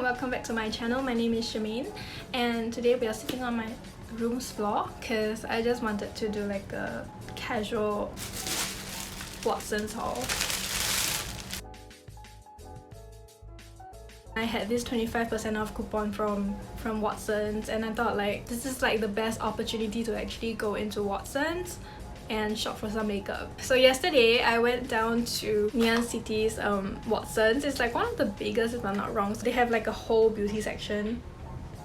welcome back to my channel. My name is Charmaine and today we are sitting on my room's floor because I just wanted to do like a casual Watsons haul. I had this 25% off coupon from Watsons and I thought like this is like the best opportunity to actually go into Watsons and shop for some makeup. So yesterday I went down to Ngee Ann City's Watsons. It's like one of the biggest if I'm not wrong. So they have like a whole beauty section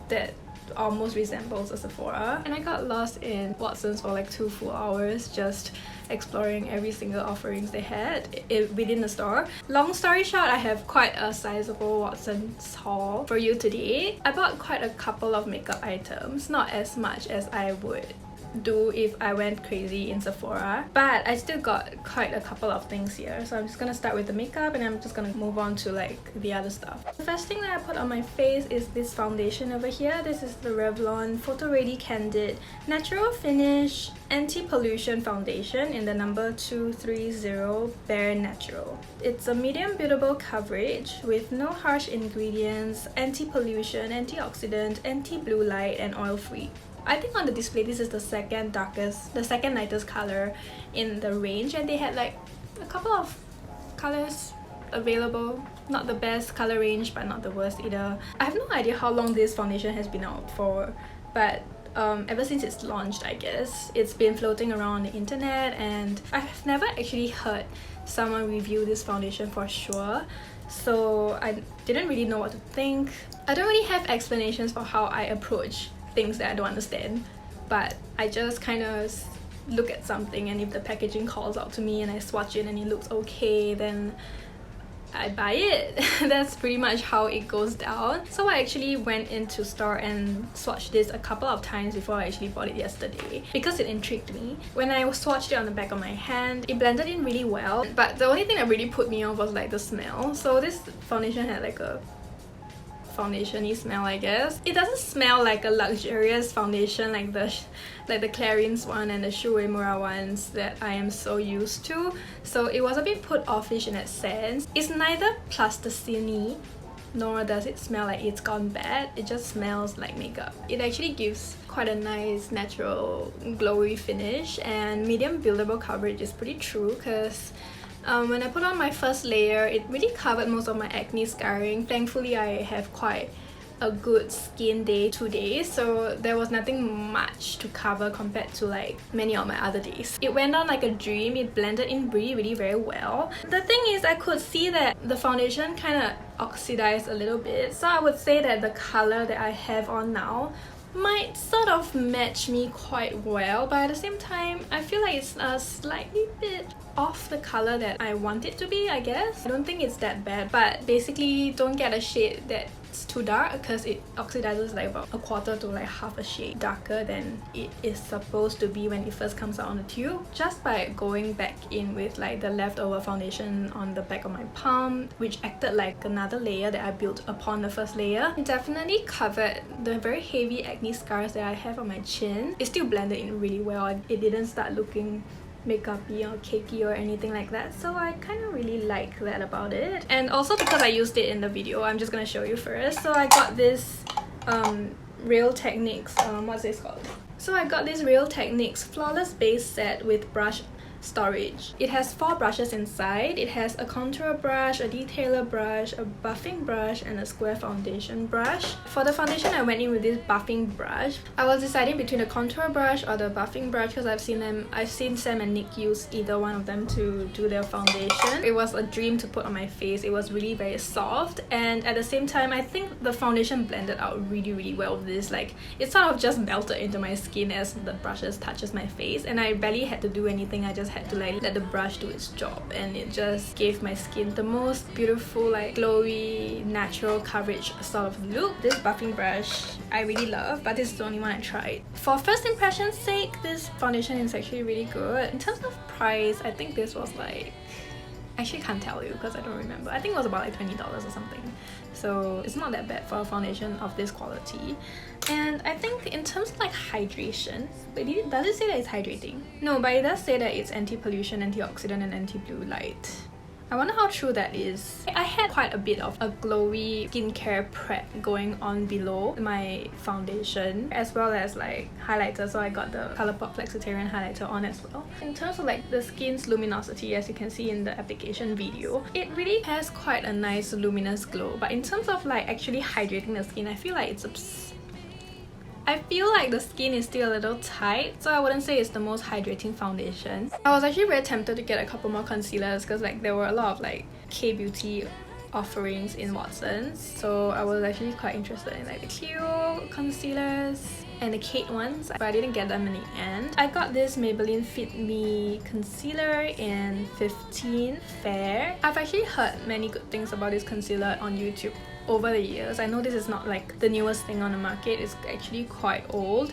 that almost resembles a Sephora, and I got lost in Watsons for like 2 full hours just exploring every single offerings they had within the store. Long story short, I have quite a sizable Watsons haul for you today. I bought quite a couple of makeup items, not as much as I would do if I went crazy in Sephora, but I still got quite a couple of things here. So I'm just gonna start with the makeup and I'm just gonna move on to like the other stuff. The first thing that I put on my face is this foundation over here. This is the Revlon Photo Ready Candid Natural Finish Anti-Pollution Foundation in the number 230 Bare Natural. It's a medium buildable coverage with no harsh ingredients, anti-pollution, antioxidant, anti-blue light and oil-free. I think on the display this is the second lightest color in the range, and they had like a couple of colors available. Not the best color range but not the worst either. I have no idea how long this foundation has been out for, but ever since it's launched, I guess it's been floating around on the internet and I've never actually heard someone review this foundation for sure, so I didn't really know what to think. I don't really have explanations for how I approach things that I don't understand, but I just kind of look at something and if the packaging calls out to me and I swatch it and it looks okay, then I buy it. That's pretty much how it goes down. So I actually went into store and swatched this a couple of times before I actually bought it yesterday because it intrigued me. When I swatched it on the back of my hand, it blended in really well, but the only thing that really put me off was like the smell. So this foundation had like a foundation-y smell, I guess. It doesn't smell like a luxurious foundation like the Clarins one and the Shu Uemura ones that I am so used to, so it was a bit put offish in that sense. It's neither plasticine nor does it smell like it's gone bad. It just smells like makeup. It actually gives quite a nice natural glowy finish, and medium buildable coverage is pretty true because when I put on my first layer, it really covered most of my acne scarring. Thankfully, I have quite a good skin day today, so there was nothing much to cover compared to like many of my other days. It went on like a dream. It blended in really very well. The thing is, I could see that the foundation kind of oxidized a little bit, so I would say that the color that I have on now might sort of match me quite well, but at the same time I feel like it's a slightly bit off the color that I want it to be, I guess. I don't think it's that bad, but basically don't get a shade that's too dark because it oxidizes like about a quarter to like half a shade darker than it is supposed to be when it first comes out on the tube. Just by going back in with like the leftover foundation on the back of my palm, which acted like another layer that I built upon the first layer, it definitely covered the very heavy acne scars that I have on my chin. It still blended in really well. It didn't start looking makeup-y or cakey or anything like that, so I kind of really like that about it. And also because I used it in the video, I'm just gonna show you first. So I got this Real Techniques, what's this called? So I got this Real Techniques Flawless Base Set with brush storage. It has 4 brushes inside. It has a contour brush, a detailer brush, a buffing brush, and a square foundation brush. For the foundation, I went in with this buffing brush. I was deciding between the contour brush or the buffing brush because I've seen Sam and Nick use either one of them to do their foundation. It was a dream to put on my face. It was really very soft, and at the same time, I think the foundation blended out really well with this. Like, it sort of just melted into my skin as the brushes touches my face, and I barely had to do anything. I just had to like let the brush do its job, and it just gave my skin the most beautiful, like glowy, natural coverage sort of look. This buffing brush I really love, but this is the only one I tried. For first impression's sake, this foundation is actually really good. In terms of price, I think this was like, I actually can't tell you because I don't remember. I think it was about like $20 or something. So it's not that bad for a foundation of this quality. And I think in terms of like hydration, wait, does it say that it's hydrating? No, but it does say that it's anti-pollution, antioxidant and anti-blue light. I wonder how true that is. I had quite a bit of a glowy skincare prep going on below my foundation, as well as like highlighter, so I got the Colourpop Flexitarian highlighter on as well. In terms of like the skin's luminosity, as you can see in the application video, it really has quite a nice luminous glow, but in terms of like actually hydrating the skin, I feel like the skin is still a little tight, so I wouldn't say it's the most hydrating foundation. I was actually very tempted to get a couple more concealers because like there were a lot of like K-beauty offerings in Watsons, so I was actually quite interested in like the Clio concealers and the Kate ones, but I didn't get them in the end. I got this Maybelline Fit Me concealer in 15 Fair. I've actually heard many good things about this concealer on YouTube over the years. I know this is not like the newest thing on the market, it's actually quite old,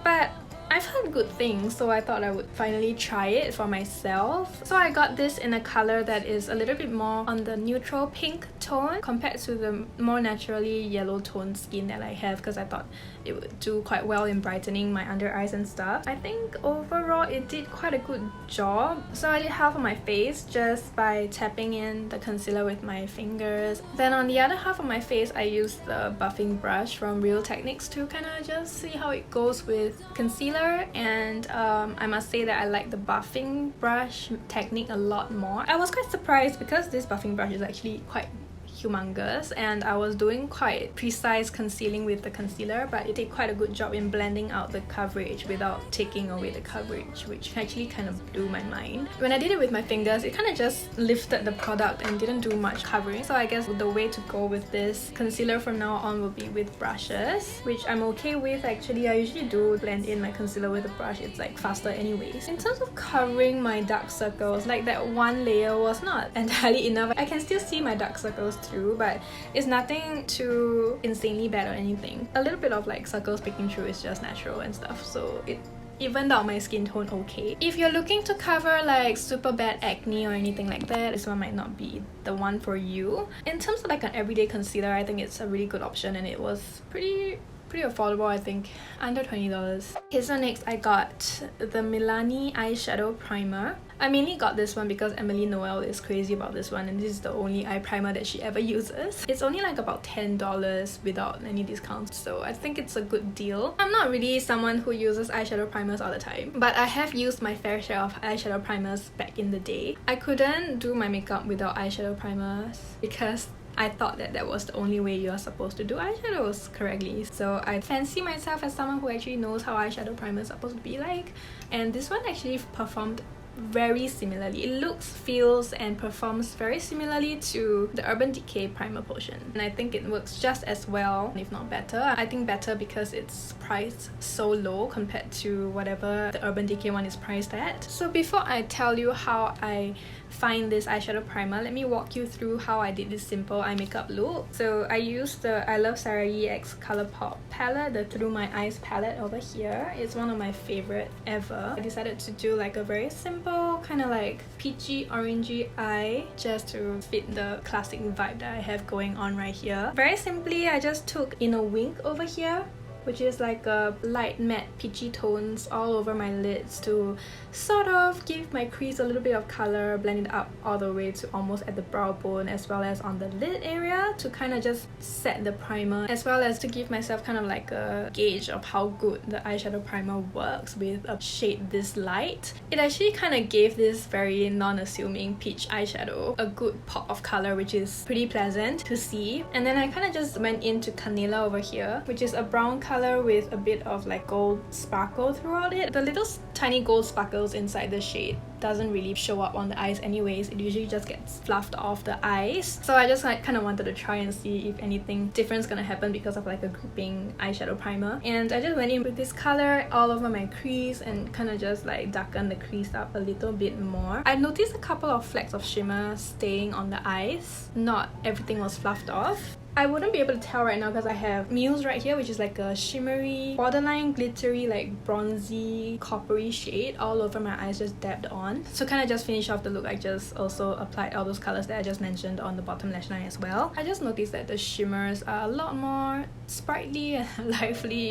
but I've heard good things, so I thought I would finally try it for myself. So I got this in a color that is a little bit more on the neutral pink tone compared to the more naturally yellow toned skin that I have, because I thought it would do quite well in brightening my under eyes and stuff. I think overall it did quite a good job. So I did half of my face just by tapping in the concealer with my fingers. Then on the other half of my face, I used the buffing brush from Real Techniques to kind of just see how it goes with concealer. And I must say that I like the buffing brush technique a lot more. I was quite surprised because this buffing brush is actually quite humongous, and I was doing quite precise concealing with the concealer, but it did quite a good job in blending out the coverage without taking away the coverage, which actually kind of blew my mind. When I did it with my fingers, it kind of just lifted the product and didn't do much covering. So I guess the way to go with this concealer from now on will be with brushes, which I'm okay with actually. I usually do blend in my concealer with a brush, it's like faster anyways. In terms of covering my dark circles, like that one layer was not entirely enough. I can still see my dark circles through, but it's nothing too insanely bad or anything. A little bit of like circles peeking through is just natural and stuff, so it evened out my skin tone okay. If you're looking to cover like super bad acne or anything like that, this one might not be the one for you. In terms of like an everyday concealer, I think it's a really good option, and it was pretty affordable, I think, under $20. Okay, so next I got the Milani eyeshadow primer. I mainly got this one because Emily Noel is crazy about this one, and this is the only eye primer that she ever uses. It's only like about $10 without any discounts, so I think it's a good deal. I'm not really someone who uses eyeshadow primers all the time, but I have used my fair share of eyeshadow primers back in the day. I couldn't do my makeup without eyeshadow primers because I thought that that was the only way you are supposed to do eyeshadows correctly. So I fancy myself as someone who actually knows how eyeshadow primer is supposed to be like, and this one actually performed very similarly. It looks, feels and performs very similarly to the Urban Decay Primer Potion, and I think it works just as well, if not better. I think better because it's priced so low compared to whatever the Urban Decay one is priced at. So before I tell you how I find this eyeshadow primer, let me walk you through how I did this simple eye makeup look. So I used the I Love Sarah Yi X Colourpop palette, the Through My Eyes palette over here. It's one of my favorite ever. I decided to do like a very simple kind of like peachy orangey eye just to fit the classic vibe that I have going on right here. Very simply, I just took In a Wink over here, which is like a light matte peachy tones all over my lids to sort of give my crease a little bit of color, blend it up all the way to almost at the brow bone, as well as on the lid area to kind of just set the primer, as well as to give myself kind of like a gauge of how good the eyeshadow primer works with a shade this light. It actually kind of gave this very non-assuming peach eyeshadow a good pop of color, which is pretty pleasant to see. And then I kind of just went into Canela over here, which is a brown color with a bit of like gold sparkle throughout it. The little tiny gold sparkles inside the shade doesn't really show up on the eyes anyways, it usually just gets fluffed off the eyes. So I just like kind of wanted to try and see if anything different is gonna happen because of like a gripping eyeshadow primer. And I just went in with this color all over my crease and kind of just like darkened the crease up a little bit more. I noticed a couple of flecks of shimmer staying on the eyes. Not everything was fluffed off. I wouldn't be able to tell right now because I have Muse right here, which is like a shimmery, borderline glittery, like bronzy, coppery shade all over my eyes, just dabbed on. So kind of just finish off the look, I just also applied all those colors that I just mentioned on the bottom lash line as well. I just noticed that the shimmers are a lot more sprightly and lively,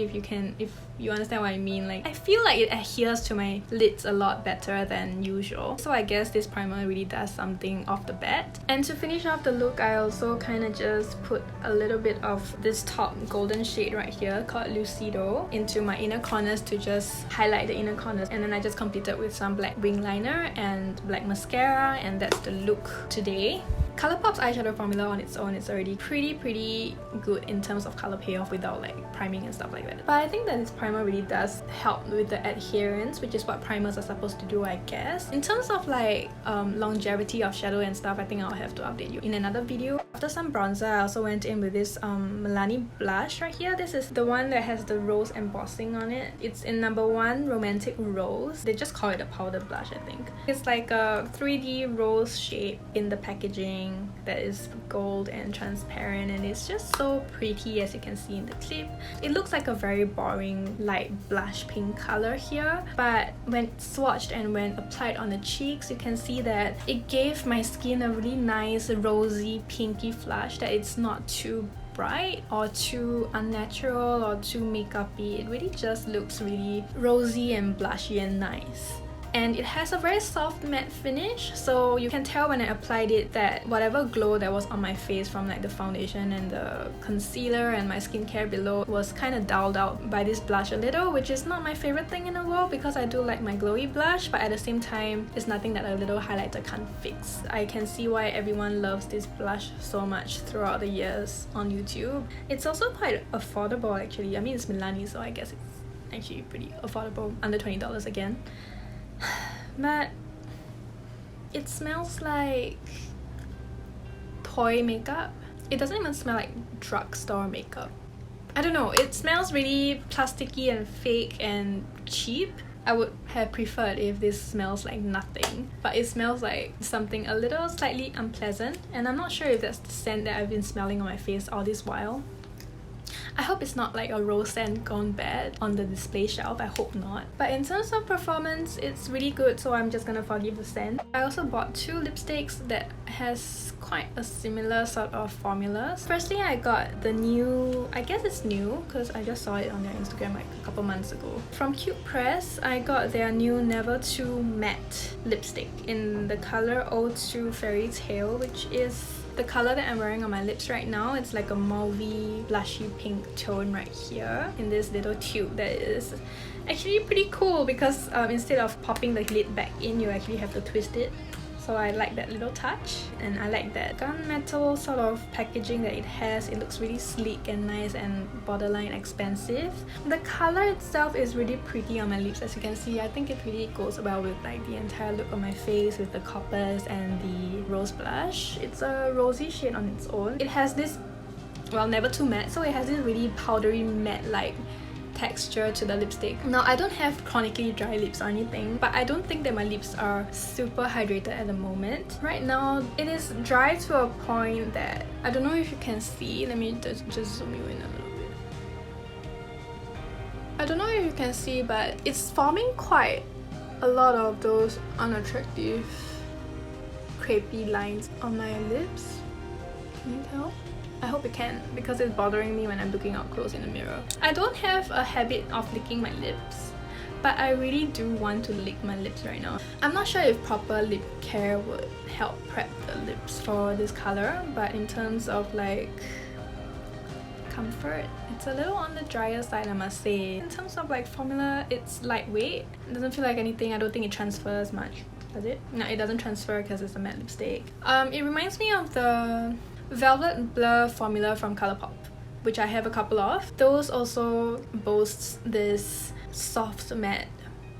if you understand what I mean. Like, I feel like it adheres to my lids a lot better than usual. So I guess this primer really does something off the bat. And to finish off the look, I also kind of just put a little bit of this top golden shade right here called Lucido into my inner corners to just highlight the inner corners. And then I just completed with some black wing liner and black mascara, and that's the look today. Colourpop's eyeshadow formula on its own is already pretty good in terms of colour payoff without like priming and stuff like that. But I think that this primer really does help with the adherence, which is what primers are supposed to do, I guess. In terms of like longevity of shadow and stuff, I think I'll have to update you in another video. After some bronzer, I also went in with this Milani blush right here. This is the one that has the rose embossing on it. It's in number 1 Romantic Rose. They just call it a powder blush, I think. It's like a 3D rose shape in the packaging that is gold and transparent, and it's just so pretty, as you can see in the clip. It looks like a very boring light blush pink color here, but when swatched and when applied on the cheeks, you can see that it gave my skin a really nice rosy pinky flush, that it's not too bright or too unnatural or too makeup-y. It really just looks really rosy and blushy and nice. And it has a very soft matte finish, so you can tell when I applied it that whatever glow that was on my face from like the foundation and the concealer and my skincare below was kind of dulled out by this blush a little, which is not my favorite thing in the world because I do like my glowy blush, but at the same time it's nothing that a little highlighter can't fix. I can see why everyone loves this blush so much throughout the years on YouTube. It's also quite affordable actually. I mean, it's Milani, so I guess it's actually pretty affordable, under $20 again. But it smells like toy makeup. It doesn't even smell like drugstore makeup. I don't know, it smells really plasticky and fake and cheap. I would have preferred if this smells like nothing, but it smells like something a little slightly unpleasant, and I'm not sure if that's the scent that I've been smelling on my face all this while. I hope it's not like a rose scent gone bad on the display shelf, I hope not. But in terms of performance, it's really good, so I'm just gonna forgive the scent. I also bought 2 lipsticks that has quite a similar sort of formulas. Firstly, I got the new, I guess it's new because I just saw it on their Instagram like a couple months ago. From Cute Press, I got their new Never Too Matte lipstick in the color O2 Fairy Tale, which is the color that I'm wearing on my lips right now. It's like a mauvey, blushy pink tone right here in this little tube that is actually pretty cool because instead of popping the lid back in, you actually have to twist it. So I like that little touch, and I like that gunmetal sort of packaging that it has. It looks really sleek and nice and borderline expensive. The color itself is really pretty on my lips, as you can see. I think it really goes well with like the entire look of my face with the coppers and the rose blush. It's a rosy shade on its own. It has this, well, never too matte, so it has this really powdery matte-like texture to the lipstick. Now, I don't have chronically dry lips or anything, but I don't think that my lips are super hydrated at the moment. Right now, it is dry to a point that I don't know if you can see. Let me just zoom you in a little bit. I don't know if you can see, but it's forming quite a lot of those unattractive crepey lines on my lips. Can you tell? I hope it can, because it's bothering me when I'm looking up close in the mirror. I don't have a habit of licking my lips, but I really do want to lick my lips right now. I'm not sure if proper lip care would help prep the lips for this color, but in terms of like comfort, it's a little on the drier side, I must say. In terms of like formula, it's lightweight. It doesn't feel like anything. I don't think it transfers much, does it? No, it doesn't transfer because it's a matte lipstick. It reminds me of the Velvet Blur formula from Colourpop, which I have a couple of. Those also boasts this soft matte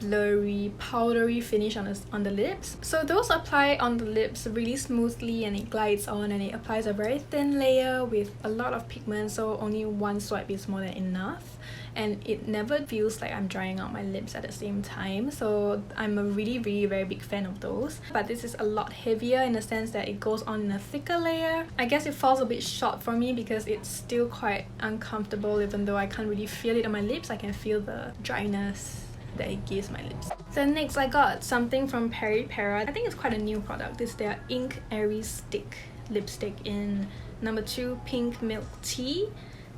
blurry, powdery finish on the lips. So those apply on the lips really smoothly, and it glides on, and it applies a very thin layer with a lot of pigment, so only one swipe is more than enough. And it never feels like I'm drying out my lips at the same time, so I'm a really very big fan of those. But this is a lot heavier in the sense that it goes on in a thicker layer. I guess it falls a bit short for me because it's still quite uncomfortable. Even though I can't really feel it on my lips, I can feel the dryness that it gives my lips. So next I got something from Peripera. I think it's quite a new product. It's their Ink Airy Stick lipstick in number 2 Pink Milk Tea.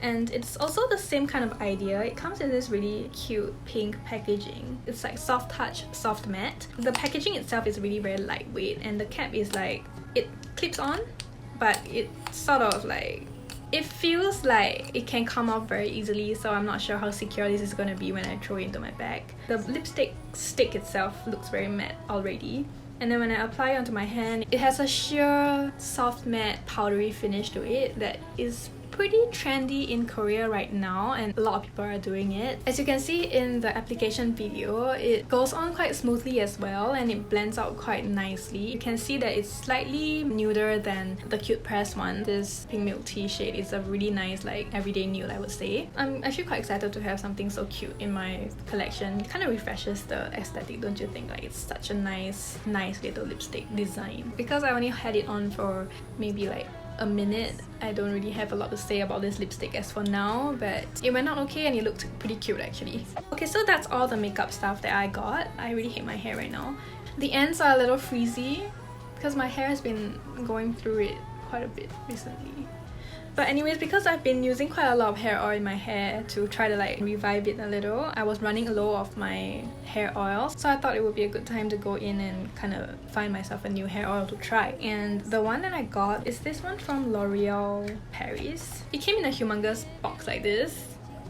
And it's also the same kind of idea. It comes in this really cute pink packaging. It's like soft touch, soft matte. The packaging itself is really very lightweight, and the cap is like, it clips on, but it sort of like, it feels like it can come off very easily, so I'm not sure how secure this is gonna be when I throw it into my bag. The lipstick stick itself looks very matte already. And then when I apply it onto my hand, it has a sheer soft matte powdery finish to it that is pretty trendy in Korea right now, and a lot of people are doing it. As you can see in the application video, it goes on quite smoothly as well, and it blends out quite nicely. You can see that it's slightly nuder than the Cute Press one. This Pink Milk Tea shade is a really nice, like, everyday nude, I would say. I'm actually quite excited to have something so cute in my collection. It kind of refreshes the aesthetic, don't you think? Like, it's such a nice little lipstick design. Because I only had it on for maybe like a minute, I don't really have a lot to say about this lipstick as for now, but it went out okay and it looked pretty cute actually. Okay, so that's all the makeup stuff that I got. I really hate my hair right now. The ends are a little frizzy because my hair has been going through it quite a bit recently. But anyways, because I've been using quite a lot of hair oil in my hair to try to like revive it a little, I was running low of my hair oils, so I thought it would be a good time to go in and kind of find myself a new hair oil to try. And the one that I got is this one from L'Oreal Paris. It came in a humongous box like this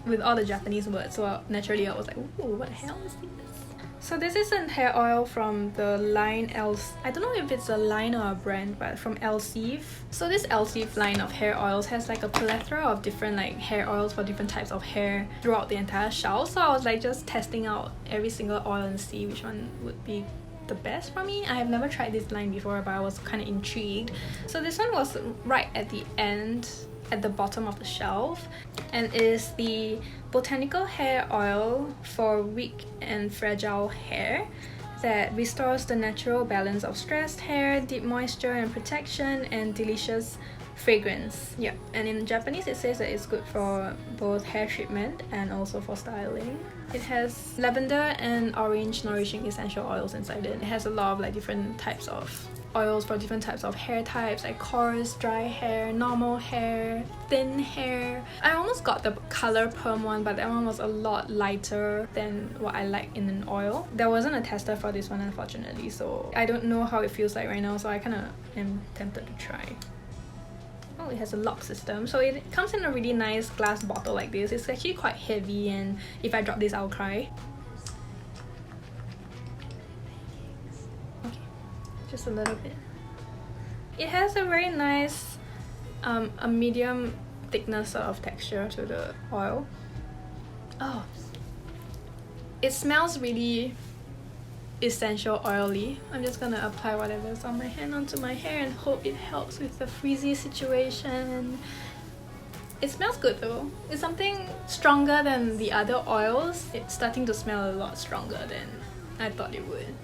with all the Japanese words, so naturally I was like, ooh, what the hell is this? So this is a hair oil from the line I don't know if it's a line or a brand, but from Elseve. So this Elseve line of hair oils has like a plethora of different like hair oils for different types of hair throughout the entire shelf. So I was like just testing out every single oil and see which one would be the best for me. I have never tried this line before, but I was kind of intrigued. So this one was right at the end, at the bottom of the shelf, and is the Botanical Hair Oil for weak and fragile hair that restores the natural balance of stressed hair, deep moisture and protection, and delicious fragrance. Yep, and in Japanese it says that it's good for both hair treatment and also for styling. It has lavender and orange nourishing essential oils inside it. It has a lot of like different types of oils for different types of hair types, like coarse, dry hair, normal hair, thin hair. I almost got the color perm one, but that one was a lot lighter than what I like in an oil. There wasn't a tester for this one, unfortunately, so I don't know how it feels like right now, so I kind of am tempted to try. Oh, it has a lock system, so it comes in a really nice glass bottle like this. It's actually quite heavy, and if I drop this, I'll cry. Just a little bit. It has a very nice a medium thickness sort of texture to the oil. Oh, it smells really essential oily. I'm just gonna apply whatever's on my hand onto my hair and hope it helps with the frizzy situation. It smells good though. It's something stronger than the other oils. It's starting to smell a lot stronger than I thought it would.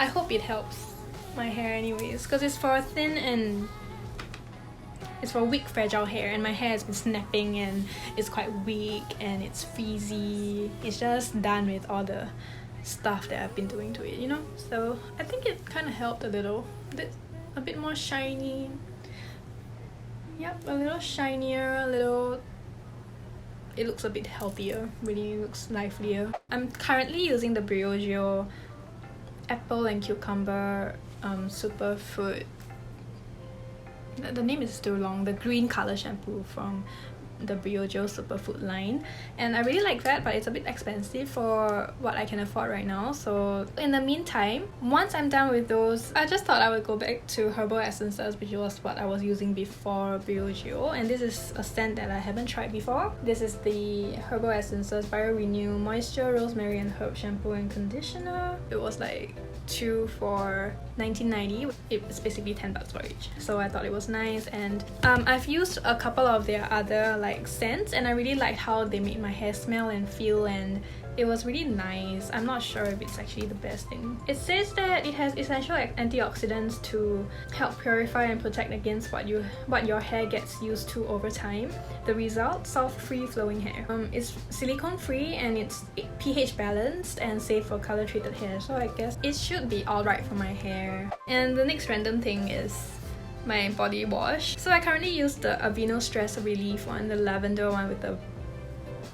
I hope it helps my hair anyways, because it's for thin and it's for weak fragile hair, and my hair has been snapping and it's quite weak and it's frizzy. It's just done with all the stuff that I've been doing to it, you know? So I think it kind of helped a little. A bit more shiny. Yep, a little shinier, a little... It looks a bit healthier, really looks livelier. I'm currently using the Briogeo Apple and Cucumber Superfood. The name is still long. The green color shampoo from the Briogeo Superfood line, and I really like that, but it's a bit expensive for what I can afford right now. So in the meantime, once I'm done with those, I just thought I would go back to herbal essences, which was what I was using before Briogeo. And this is a scent that I haven't tried before. This is the Herbal Essences BioRenew Moisture Rosemary and Herb Shampoo and Conditioner. It was like 2 for $19.90. It's basically $10 for each, so I thought it was nice. And I've used a couple of their other like scents, and I really liked how they made my hair smell and feel, and it was really nice. I'm not sure if it's actually the best thing. It says that it has essential antioxidants to help purify and protect against what your hair gets used to over time. The result: soft, free flowing hair. It's silicone free and it's pH balanced and safe for color treated hair, so I guess it should be alright for my hair. And the next random thing is my body wash. So I currently use the Aveeno Stress Relief one, the lavender one with the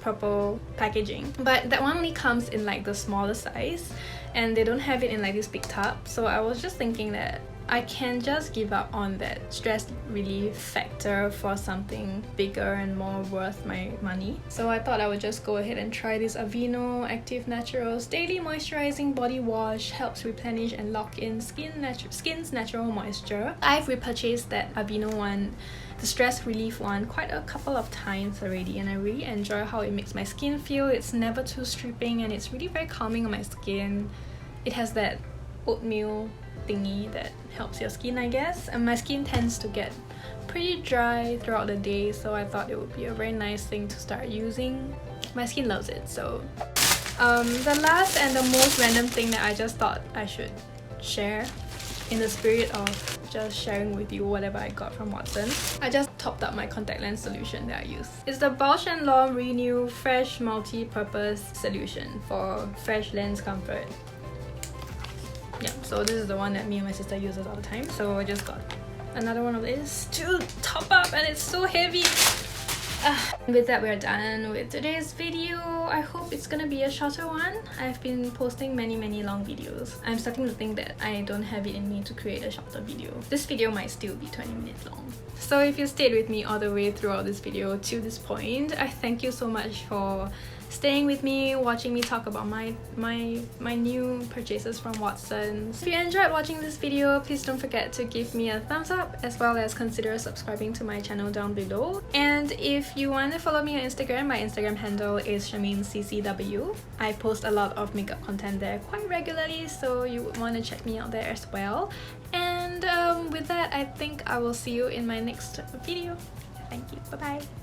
purple packaging, but that one only comes in like the smaller size, and they don't have it in like this big tub. So I was just thinking that I can just give up on that stress relief factor for something bigger and more worth my money. So I thought I would just go ahead and try this Aveeno Active Naturals Daily Moisturizing Body Wash. Helps replenish and lock in skin's natural moisture. I've repurchased that Aveeno one, the stress relief one, quite a couple of times already, and I really enjoy how it makes my skin feel. It's never too stripping and it's really very calming on my skin. It has that oatmeal thingy that helps your skin, I guess, and my skin tends to get pretty dry throughout the day, so I thought it would be a very nice thing to start using. My skin loves it. So the last and the most random thing that I just thought I should share, in the spirit of just sharing with you whatever I got from Watsons, I just topped up my contact lens solution that I use. It's the Bausch & Lomb Renew Fresh Multi-Purpose Solution for fresh lens comfort. Yeah, so this is the one that me and my sister uses all the time, so I just got another one of these to top up, and it's so heavy. With that, we're done with today's video. I hope it's gonna be a shorter one. I've been posting many long videos. I'm starting to think that I don't have it in me to create a shorter video. This video might still be 20 minutes long. So if you stayed with me all the way throughout this video to this point, I thank you so much for staying with me, watching me talk about my new purchases from Watsons. If you enjoyed watching this video, please don't forget to give me a thumbs up, as well as consider subscribing to my channel down below. And if you want to follow me on Instagram, my Instagram handle is SharmeenCCW. I post a lot of makeup content there quite regularly, so you would want to check me out there as well. And with that, I think I will see you in my next video. Thank you. Bye bye.